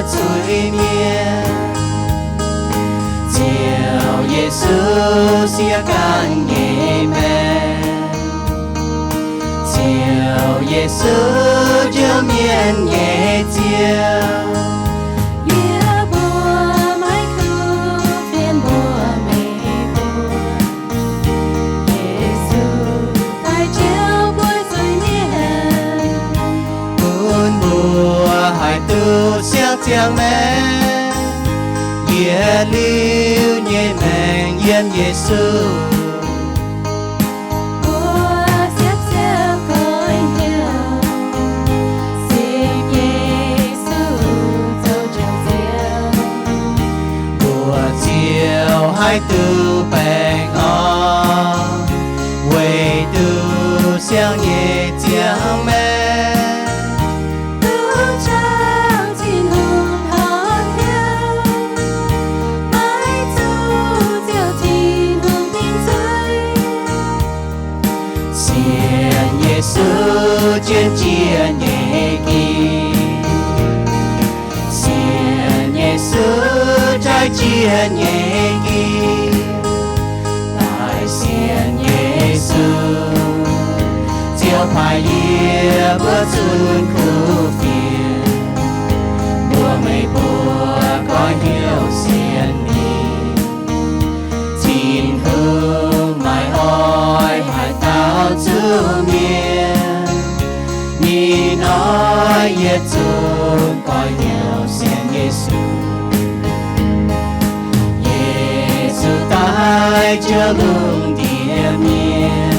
bữa chuối miên chiều Giêsu xia can nhẹ mẹ chiều Giêsu cho miên nhẹ chiều xiang chiang mẹ ye liu nhẹ mẹ yên Giêsu hai tư bèn o quay tư xiang nhẹ chiang mẹ Giêsu trên chia nhẹ kỳ xiên Giêsu trái chia nhẹ kỳ tại xiên Giêsu chiều phải ye bữa xuân khu phiền mùa mây bùa có hiểu xiên đi xin hương mai oi hai tao chú miên ni nói Giêsu có hiểu xiên Giêsu Giêsu tai chưa lung địa miên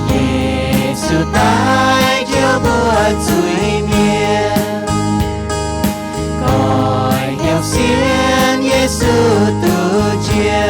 Giêsu tai chưa bữa chuối miên coi hiểu xiên Giêsu tu chia